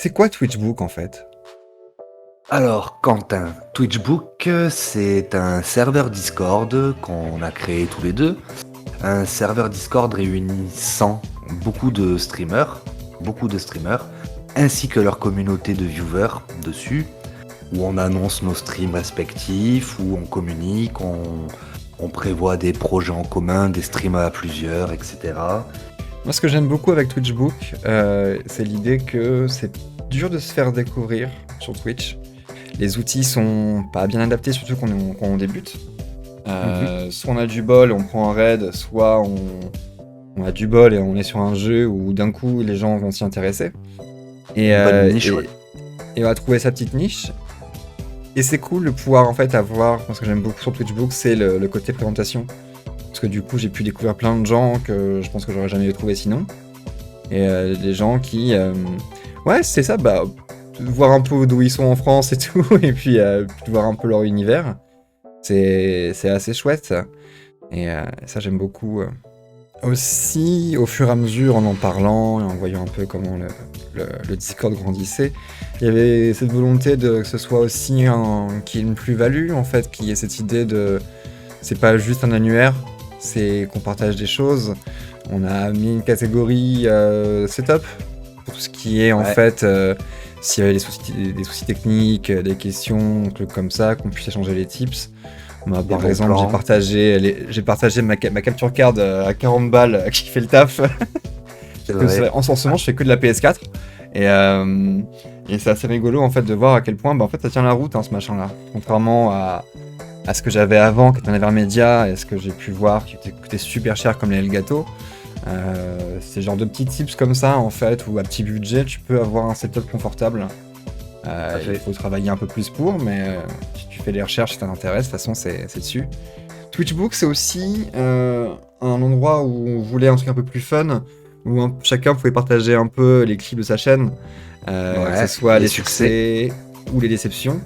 C'est quoi Twitchbook en fait? Alors, Quentin, Twitchbook, c'est un serveur Discord qu'on a créé tous les deux. Un serveur Discord réunissant beaucoup de streamers, ainsi que leur communauté de viewers dessus, où on annonce nos streams respectifs, où on communique, on prévoit des projets en commun, des streams à plusieurs, etc. Moi, ce que j'aime beaucoup avec Twitchbook, c'est l'idée que c'est dur de se faire découvrir sur Twitch. Les outils sont pas bien adaptés, surtout quand on débute. Soit on a du bol, on prend un raid, soit on a du bol et on est sur un jeu où d'un coup les gens vont s'y intéresser. Et, Une bonne niche, ouais. et on va trouver sa petite niche. Et c'est cool de pouvoir en fait avoir, ce que j'aime beaucoup sur Twitchbook, c'est le côté présentation. Parce que du coup j'ai pu découvrir plein de gens que je pense que j'aurais jamais trouvé sinon. Et des gens qui... ouais, c'est ça, bah, voir un peu d'où ils sont en France et tout, et puis de voir un peu leur univers. C'est assez chouette, ça. Et ça, j'aime beaucoup. Aussi, au fur et à mesure, en parlant et en voyant un peu comment le Discord grandissait, il y avait cette volonté que ce soit aussi qu'il y ait une plus-value, en fait, qu'il y ait cette idée de... C'est pas juste un annuaire, c'est qu'on partage des choses. On a mis une catégorie setup, pour tout ce qui est, en fait, s'il y avait des soucis techniques, des questions, trucs comme ça, qu'on puisse échanger les tips. Bah, par exemple, j'ai partagé ma capture card à 40 balles qui fait le taf. En ce moment, je fais que de la PS4. Et c'est assez rigolo en fait de voir à quel point en fait, ça tient la route ce machin-là. Contrairement à ce que j'avais avant, qui était un Avermedia, et ce que j'ai pu voir qui coûtait super cher comme les Elgato. C'est genre de petits tips comme ça en fait, où à petit budget, tu peux avoir un setup confortable. Il faut travailler un peu plus pour, mais si tu fais des recherches, si ça t'intéresse, de toute façon, c'est dessus. Twitchbook, c'est aussi un endroit où on voulait un truc un peu plus fun, où chacun pouvait partager un peu les clips de sa chaîne, que ce soit les succès ou les déceptions.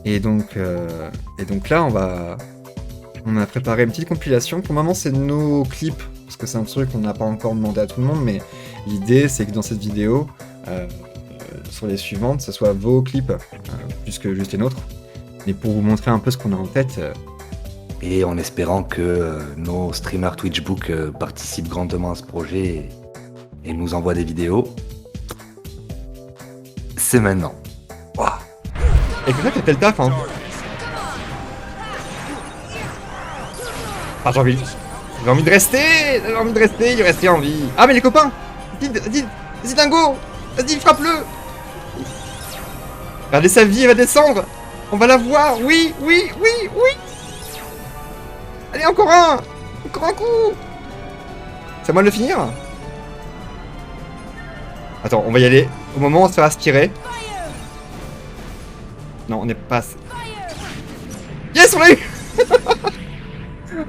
Et donc là, on a préparé une petite compilation. Pour le moment, c'est nos clips, parce que c'est un truc qu'on n'a pas encore demandé à tout le monde, mais l'idée, c'est que dans cette vidéo, sur les suivantes, ce soit vos clips, plus que juste les nôtres, mais pour vous montrer un peu ce qu'on a en tête. Et en espérant que nos streamers Twitchbook participent grandement à ce projet et nous envoient des vidéos. C'est maintenant. Wow. Et que ça, t'as fait le taf, hein. Ah, j'ai envie de rester, il restait en vie. Ah, mais les copains, vas-y dingo, vas-y frappe-le. Regardez sa vie, elle va descendre. On va la voir, oui. Allez, encore un coup. C'est à moi de le finir. Attends, on va y aller au moment où on se fait aspirer. Non, on n'est pas... Yes, on l'a eu.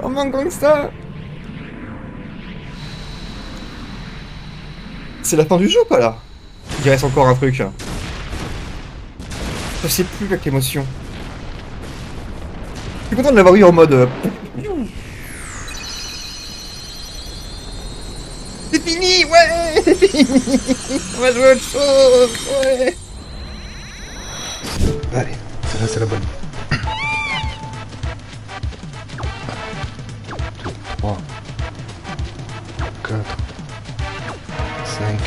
Oh mon gangsta. C'est la fin du jeu ou pas là? Il reste encore un truc. Je sais plus avec l'émotion. Je suis content de l'avoir eu en mode... C'est fini, ouais. C'est fini. On va jouer à autre chose, ouais. Allez, celle-là c'est la bonne. 3, 4, 5,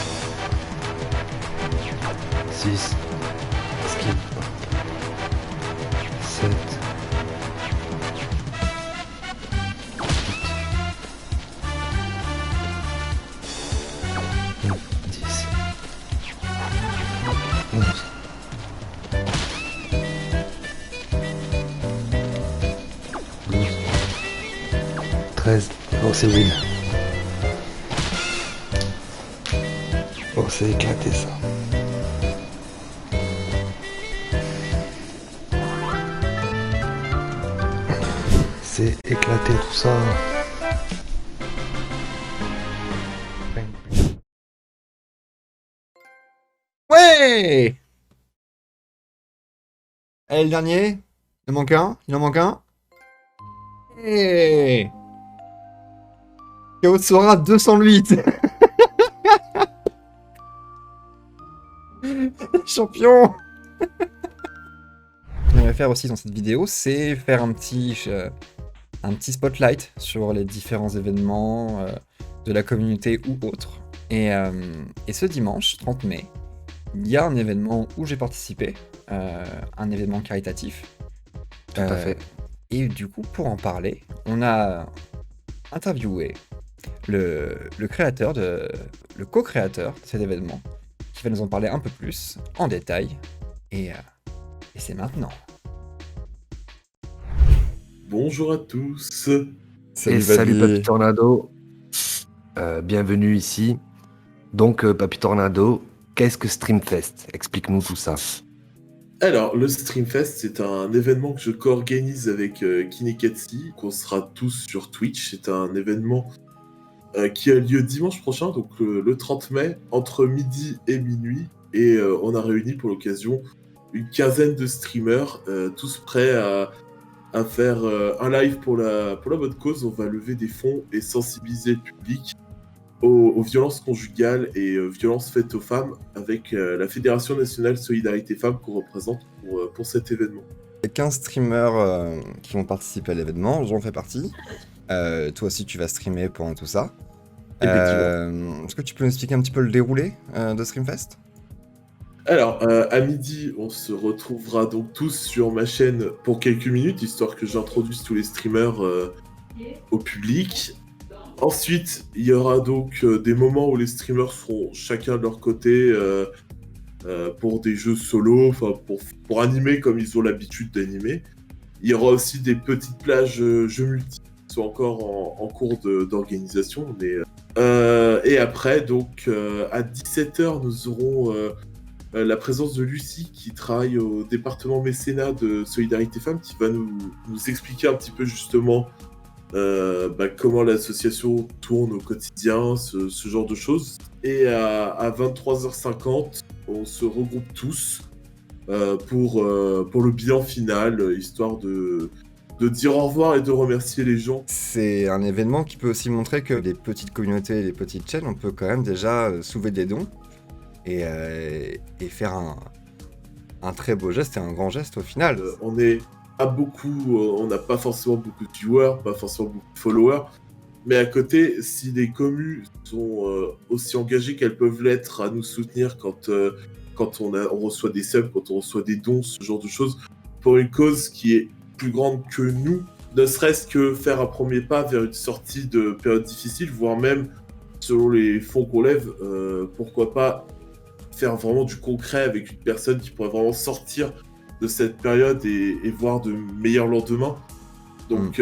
6, skip, 7, 9, 10, 11, 12, 13. Oh, c'est win. Oh, c'est éclaté ça. C'est éclaté tout ça. Ouais. Allez, le dernier. Il en manque un. Hey. Chaos Sora 208. Champion. Ce qu'on aimerait faire aussi dans cette vidéo, c'est faire un petit spotlight sur les différents événements de la communauté ou autres. Et ce dimanche, 30 mai, il y a un événement où j'ai participé, un événement caritatif. Tout à fait. Et du coup, pour en parler, on a interviewé le co-créateur de cet événement, qui va nous en parler un peu plus, en détail. Et c'est maintenant. Bonjour à tous. Salut Papy Tornado. Bienvenue ici. Donc Papy Tornado, qu'est-ce que Streamfest? Explique-nous tout ça. Alors, le Streamfest, c'est un événement que je co-organise avec Kinekatsi, qu'on sera tous sur Twitch. C'est un événement qui a lieu dimanche prochain, donc le 30 mai, entre midi et minuit. Et on a réuni pour l'occasion une quinzaine de streamers, tous prêts à faire un live pour la bonne cause. On va lever des fonds et sensibiliser le public aux violences conjugales et violences faites aux femmes avec la Fédération nationale Solidarité Femmes qu'on représente pour cet événement. Il y a 15 streamers qui vont participer à l'événement, j'en fais partie. Toi aussi tu vas streamer pendant tout ça. Est-ce que tu peux nous expliquer un petit peu le déroulé de Streamfest? Alors, à midi, on se retrouvera donc tous sur ma chaîne pour quelques minutes, histoire que j'introduise tous les streamers au public. Ensuite, il y aura donc des moments où les streamers seront chacun de leur côté pour des jeux solo, pour animer comme ils ont l'habitude d'animer. Il y aura aussi des petites plages jeux multi qui sont encore en cours d'organisation. Et après, donc, à 17h, nous aurons la présence de Lucie qui travaille au département mécénat de Solidarité Femmes, qui va nous expliquer un petit peu justement comment l'association tourne au quotidien, ce genre de choses. Et à 23h50, on se regroupe tous pour le bilan final, histoire de dire au revoir et de remercier les gens. C'est un événement qui peut aussi montrer que les petites communautés et les petites chaînes, on peut quand même déjà soulever des dons et faire un très beau geste et un grand geste au final. On n'a pas forcément beaucoup de viewers, pas forcément beaucoup de followers, mais à côté, si les communes sont aussi engagées qu'elles peuvent l'être à nous soutenir quand on reçoit des subs, quand on reçoit des dons, ce genre de choses, pour une cause qui est plus grande que nous, ne serait-ce que faire un premier pas vers une sortie de période difficile, voire même, selon les fonds qu'on lève, pourquoi pas faire vraiment du concret avec une personne qui pourrait vraiment sortir de cette période et voir de meilleurs lendemains. Donc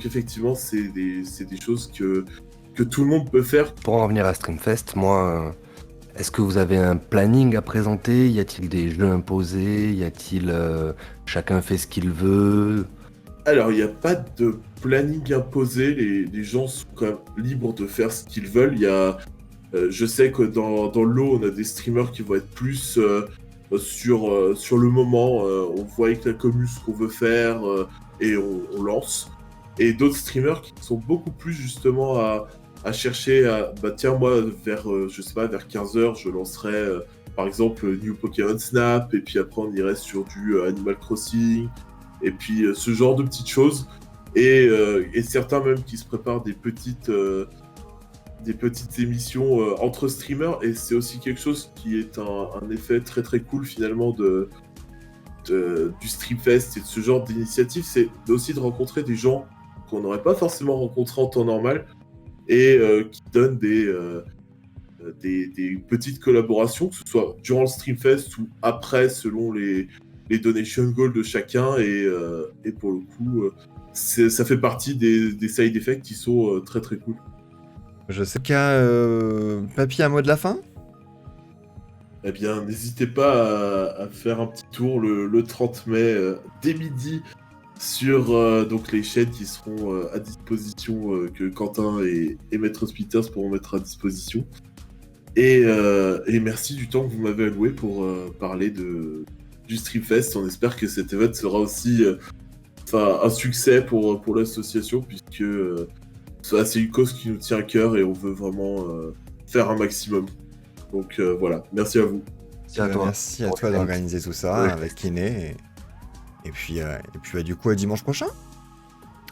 effectivement, c'est des choses que tout le monde peut faire. Pour en revenir à Streamfest, moi, est-ce que vous avez un planning à présenter? Y a-t-il des jeux imposés? Y a-t-il chacun fait ce qu'il veut? Alors, il n'y a pas de planning imposé. Les gens sont quand même libres de faire ce qu'ils veulent. Je sais que dans le lot, on a des streamers qui vont être plus sur le moment. On voit avec la commu ce qu'on veut faire et on lance. Et d'autres streamers qui sont beaucoup plus justement à chercher tiens, moi, vers 15h, je lancerai par exemple New Pokémon Snap, et puis après on irait sur du Animal Crossing, et puis ce genre de petites choses. Et certains même qui se préparent des petites émissions entre streamers, et c'est aussi quelque chose qui est un effet très très cool finalement du Streamfest et de ce genre d'initiative, c'est aussi de rencontrer des gens qu'on n'aurait pas forcément rencontrés en temps normal, et qui donnent des petites collaborations, que ce soit durant le Streamfest ou après, selon les donation goals de chacun, et pour le coup, ça fait partie des side effects qui sont très très cool. Je sais qu'à Papy, un mot de la fin? Eh bien, n'hésitez pas à faire un petit tour le 30 mai dès midi sur donc les chaînes qui seront à disposition, que Quentin et Maître Spitters pourront mettre à disposition. Et merci du temps que vous m'avez alloué pour parler du Streamfest. On espère que cet event sera aussi un succès pour l'association, puisque c'est une cause qui nous tient à cœur et on veut vraiment faire un maximum. Donc voilà, merci à vous. Merci à toi. Merci à toi d'organiser tout ça Ouais. avec Kiné. Et puis, bah, du coup, à dimanche prochain.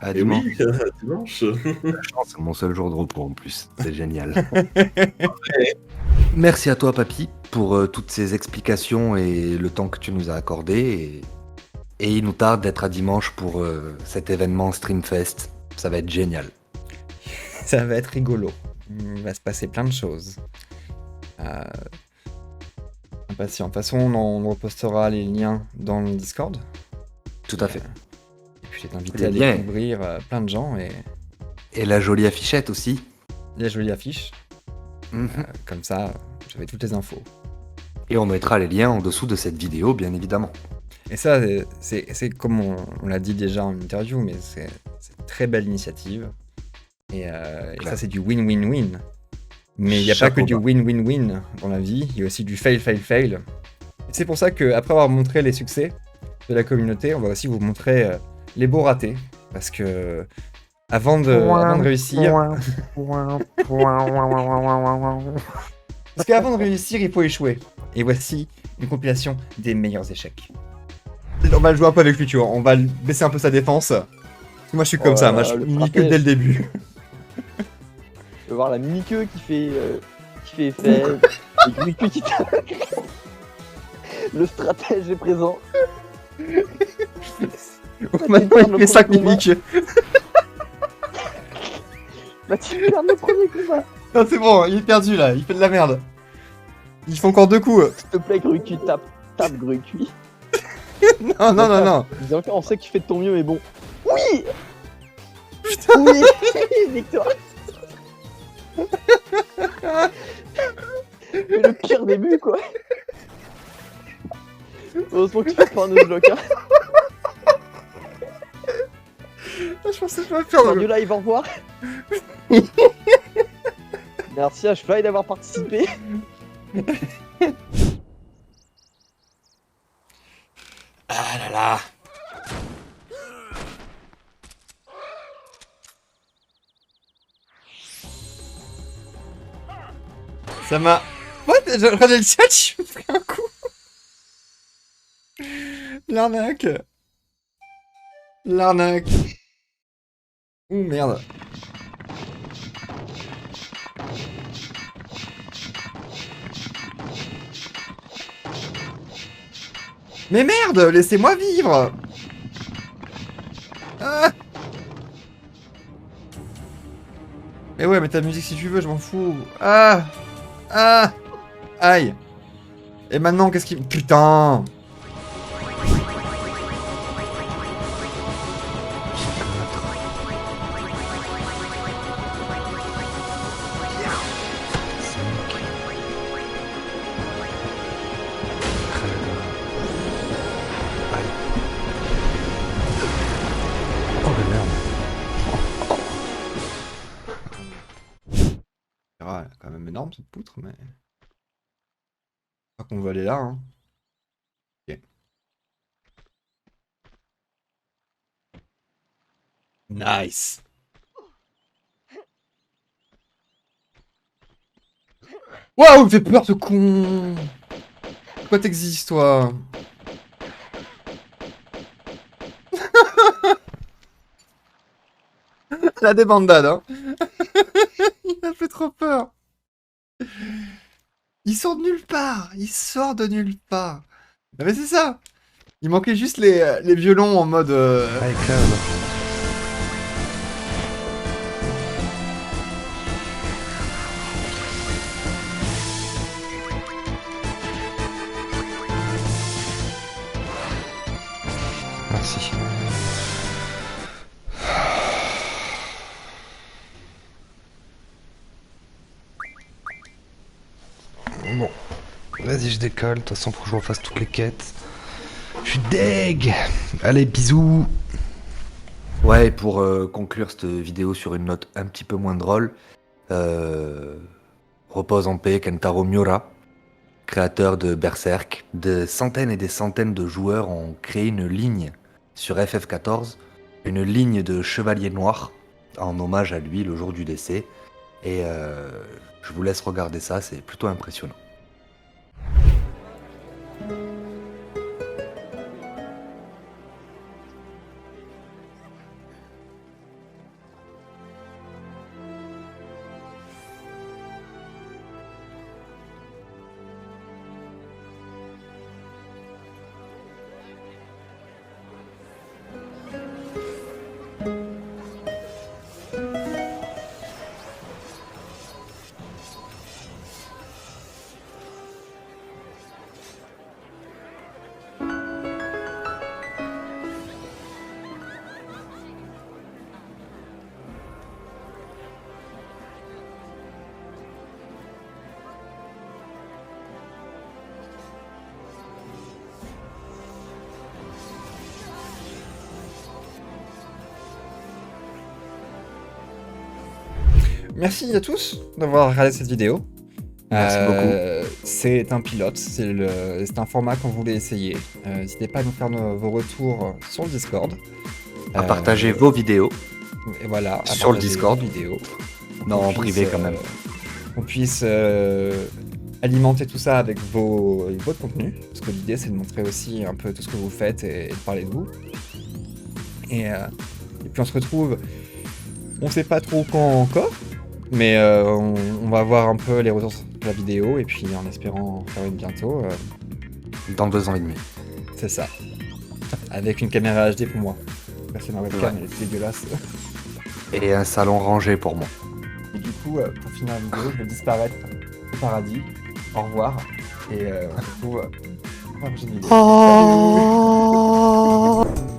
À Et dimanche. oui, dimanche. La chance, c'est mon seul jour de repos en plus. C'est génial. Merci à toi, Papy, pour toutes ces explications et le temps que tu nous as accordé. Et il nous tarde d'être à dimanche pour cet événement Streamfest. Ça va être génial. Ça va être rigolo. Il va se passer plein de choses. Impatient. De toute façon, on repostera les liens dans le Discord. Tout à fait. Et puis, je vais t'inviter Les à liens. découvrir plein de gens et Et la jolie affichette aussi. des jolies affiches. Mhm. Comme ça, j'avais toutes les infos. Et on mettra les liens en dessous de cette vidéo, bien évidemment. Et ça, c'est comme on l'a dit déjà en interview, mais c'est une très belle initiative. Et ça, c'est du win-win-win. Mais il n'y a pas que Chapeau du bas. win-win-win dans la vie, il y a aussi du fail-fail-fail. Et c'est pour ça qu'après avoir montré les succès de la communauté, on va aussi vous montrer les beaux ratés. Parce que avant de réussir, parce qu'avant de réussir, il faut échouer. Et voici une compilation des meilleurs échecs. On va le jouer un peu avec lui, tu vois. On va baisser un peu sa défense. Moi, je suis comme Oh ça. là Moi, là, je le suis que stratège. dès le début. Je veux voir la mini-queue qui fait fait. Les gris-queues qui tape. Le stratège est présent. Maintenant, il fait 5 mimiques. Bah-tu perds le premier combat. Non, c'est bon, il est perdu là. Il fait de la merde. Il fait encore 2 coups. S'il te plaît, Grucu, tape Grucu. Non. Dis encore, on sait que tu fais de ton mieux, mais bon. Oui. Putain. Oui. Victoire. Mais le pire début, quoi. Heureusement que tu fais pas un nuzlocke, hein. Je pensais pas faire Fin du live, au revoir. Merci à Shfly d'avoir participé. Ah là là. Ça m'a... What? J'ai regardé le chat, je me pris un coup. L'arnaque. L'arnaque. Ouh, merde. Mais merde, laissez-moi vivre. Ah. Mais ouais, mais ta musique si tu veux, je m'en fous. Ah. Ah. Aïe. Et maintenant, qu'est-ce qui... Putain. Oh la merde. Ah, elle est quand même énorme cette poutre, mais... Pas qu'on veut aller là, hein. Ok. Nice. Waouh, il me fait peur ce con. Pourquoi t'existes, toi? La débandade, hein. Il m'a fait trop peur. Il sort de nulle part. Il sort de nulle part. Ah, mais c'est ça. Il manquait juste les violons en mode... Merci. Bon, vas-y, je décolle. De toute façon, faut que je refasse toutes les quêtes. Je suis deg. Allez, bisous. Ouais, pour conclure cette vidéo sur une note un petit peu moins drôle, repose en paix Kentaro Miura, créateur de Berserk. Des centaines et des centaines de joueurs ont créé une ligne sur FF14, une ligne de chevalier noir, en hommage à lui le jour du décès. Et je vous laisse regarder ça, c'est plutôt impressionnant. merci à tous d'avoir regardé cette vidéo. Merci beaucoup. C'est un pilote, c'est un format qu'on voulait essayer. N'hésitez pas à nous faire vos retours sur le Discord. À partager vos vidéos. Et voilà, à Sur le partager Discord. vos vidéos. Non, Qu'on en privé puisse, quand même. Qu'on puisse alimenter tout ça avec votre contenu. Parce que l'idée, c'est de montrer aussi un peu tout ce que vous faites et de parler de vous. Et puis on se retrouve, on sait pas trop quand encore, mais on va voir un peu les retours de la vidéo et puis en espérant faire une bientôt. Dans 2 ans et demi. C'est ça. Avec une caméra HD pour moi. Parce que ma webcam elle est dégueulasse. Et un salon rangé pour moi. Et du coup, pour finir la vidéo, je vais disparaître au paradis. Au revoir. Et on se retrouve pour la prochaine vidéo. Salut.